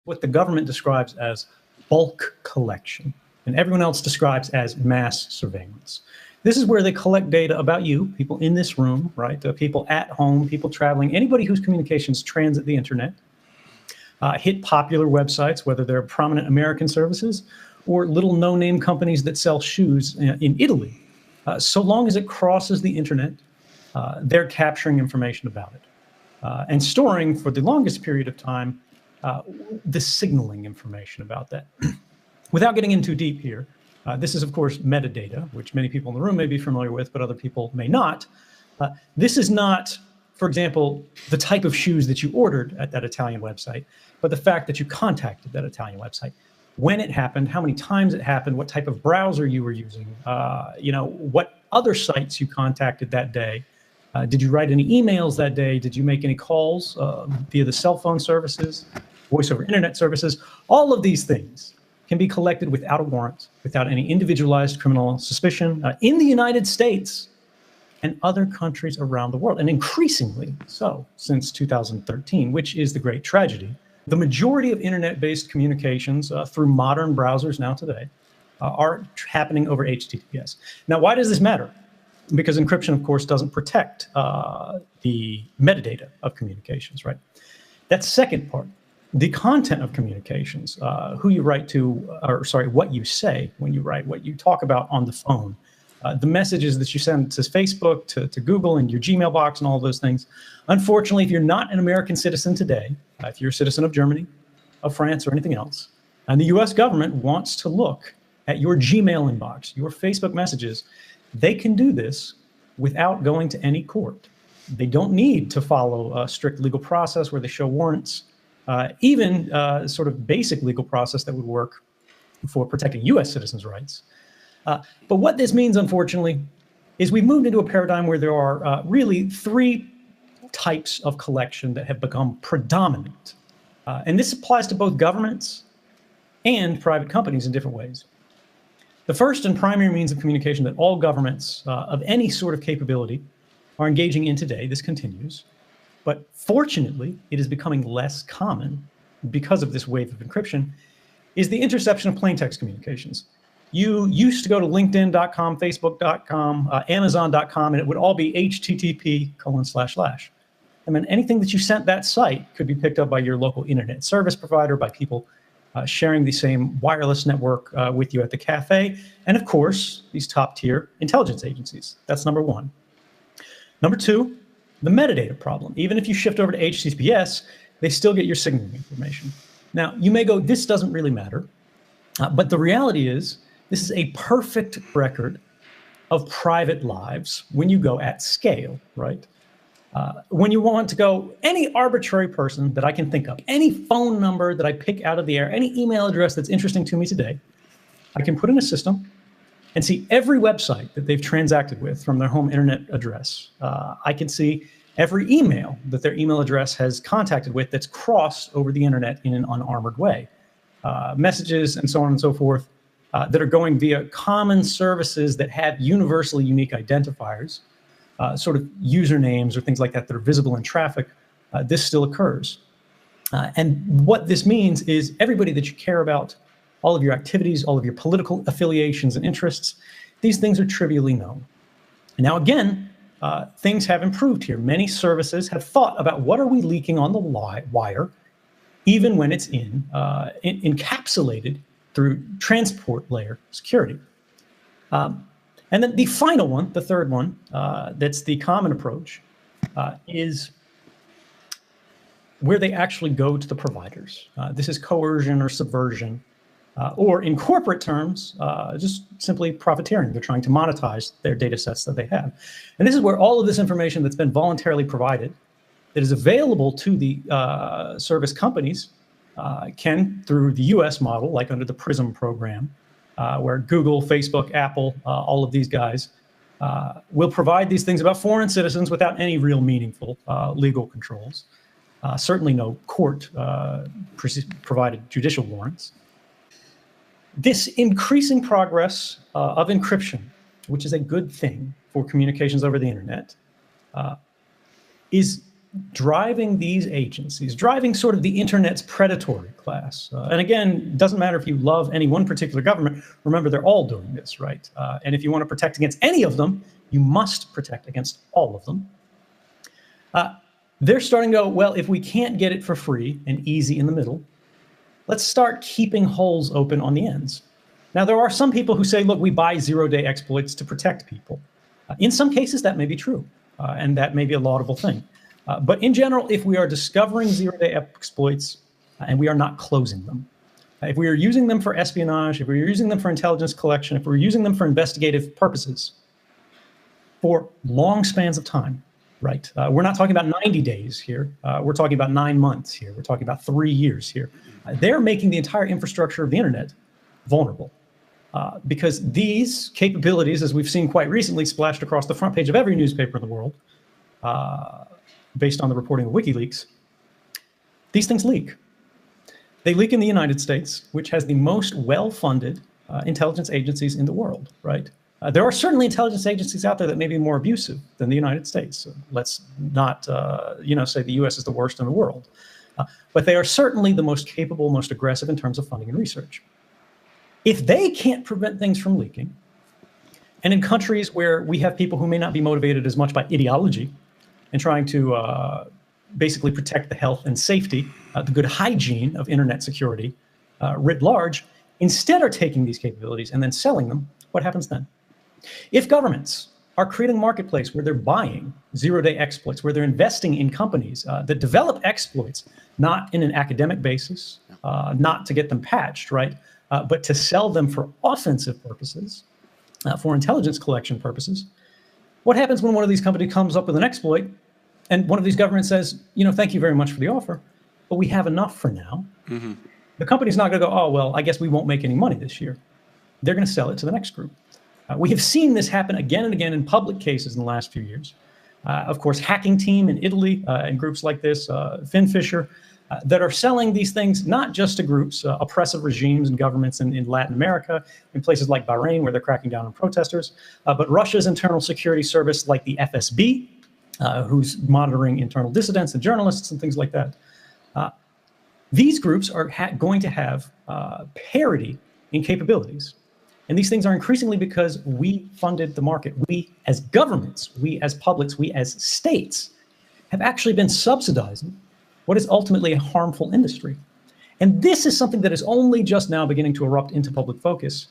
what the government describes as bulk collection, and everyone else describes as mass surveillance. This is where they collect data about you, people in this room, right? People at home, people traveling, anybody whose communications transit the internet, hit popular websites, whether they're prominent American services or little no-name companies that sell shoes in Italy. So long as it crosses the internet, they're capturing information about it and storing for the longest period of time the signaling information about that. Without getting in too deep here, this is, of course, metadata, which many people in the room may be familiar with, but other people may not. This is not, for example, the type of shoes that you ordered at that Italian website, but the fact that you contacted that Italian website, when it happened, how many times it happened, what type of browser you were using, what other sites you contacted that day. Did you write any emails that day? Did you make any calls via the cell phone services, voice over internet services? All of these things can be collected without a warrant, without any individualized criminal suspicion in the United States and other countries around the world, and increasingly so since 2013, which is the great tragedy. The majority of internet-based communications through modern browsers now today are happening over HTTPS. Now, why does this matter? Because encryption, of course, doesn't protect the metadata of communications, right? That second part, the content of communications, who you write to, or sorry, what you say when you write, what you talk about on the phone, the messages that you send to Facebook, to Google, and your Gmail box, and all of those things. Unfortunately, if you're not an American citizen today, if you're a citizen of Germany, of France, or anything else, and the US government wants to look at your Gmail inbox, your Facebook messages, they can do this without going to any court. They don't need to follow a strict legal process where they show warrants, even sort of basic legal process that would work for protecting US citizens' rights. But what this means, unfortunately, is we've moved into a paradigm where there are really three types of collection that have become predominant. And this applies to both governments and private companies in different ways. The first and primary means of communication that all governments of any sort of capability are engaging in today, this continues, but fortunately, it is becoming less common because of this wave of encryption, is the interception of plain text communications. You used to go to LinkedIn.com, Facebook.com, Amazon.com, and it would all be http://. I mean, anything that you sent that site could be picked up by your local internet service provider, by people sharing the same wireless network with you at the cafe, and of course, these top-tier intelligence agencies. That's number one. Number two, the metadata problem. Even if you shift over to HTTPS, they still get your signaling information. Now, you may go, this doesn't really matter, but the reality is, this is a perfect record of private lives when you go at scale, right? When you want to go, any arbitrary person that I can think of, any phone number that I pick out of the air, any email address that's interesting to me today, I can put in a system and see every website that they've transacted with from their home internet address. I can see every email that their email address has contacted with that's crossed over the internet in an unarmored way. Messages and so on and so forth that are going via common services that have universally unique identifiers, sort of usernames or things like that that are visible in traffic, this still occurs. And what this means is everybody that you care about, all of your activities, all of your political affiliations and interests, these things are trivially known. Now, again, things have improved here. Many services have thought about what are we leaking on the wire, even when it's encapsulated through transport layer security. And then the final one, the third one, that's the common approach, is where they actually go to the providers. This is coercion or subversion, or in corporate terms, just simply profiteering. They're trying to monetize their data sets that they have. And this is where all of this information that's been voluntarily provided, that is available to the service companies, can, through the US model, like under the PRISM program, where Google, Facebook, Apple, all of these guys will provide these things about foreign citizens without any real meaningful legal controls. Certainly no court provided judicial warrants. This increasing progress of encryption, which is a good thing for communications over the internet, is driving these agencies, driving sort of the internet's predatory class. And again, it doesn't matter if you love any one particular government. Remember, they're all doing this, right? And if you want to protect against any of them, you must protect against all of them. They're starting to go, well, if we can't get it for free and easy in the middle, let's start keeping holes open on the ends. Now, there are some people who say, look, we buy zero-day exploits to protect people. In some cases, that may be true, and that may be a laudable thing. But in general, if we are discovering zero-day exploits and we are not closing them, if we are using them for espionage, if we're using them for intelligence collection, if we're using them for investigative purposes for long spans of time, right? We're not talking about 90 days here. We're talking about 9 months here. We're talking about 3 years here. They're making the entire infrastructure of the internet vulnerable. Because these capabilities, as we've seen quite recently, splashed across the front page of every newspaper in the world, based on the reporting of WikiLeaks, these things leak. They leak in the United States, which has the most well-funded intelligence agencies in the world, right? There are certainly intelligence agencies out there that may be more abusive than the United States. So let's not, say the U.S. is the worst in the world. But they are certainly the most capable, most aggressive in terms of funding and research. If they can't prevent things from leaking, and in countries where we have people who may not be motivated as much by ideology and trying to basically protect the health and safety, the good hygiene of internet security writ large, instead are taking these capabilities and then selling them, what happens then? If governments are creating a marketplace where they're buying zero-day exploits, where they're investing in companies that develop exploits, not in an academic basis, not to get them patched, right? But to sell them for offensive purposes, for intelligence collection purposes, what happens when one of these companies comes up with an exploit and one of these governments says, thank you very much for the offer, but we have enough for now. Mm-hmm. The company's not going to go, oh, well, I guess we won't make any money this year. They're going to sell it to the next group. We have seen this happen again and again in public cases in the last few years. Of course, Hacking Team in Italy and groups like this, Finfisher, that are selling these things not just to groups, oppressive regimes and governments in Latin America, in places like Bahrain where they're cracking down on protesters, but Russia's internal security service like the FSB, who's monitoring internal dissidents and journalists and things like that. These groups are going to have parity in capabilities. And these things are increasingly because we funded the market. We as governments, we as publics, we as states have actually been subsidizing what is ultimately a harmful industry. And this is something that is only just now beginning to erupt into public focus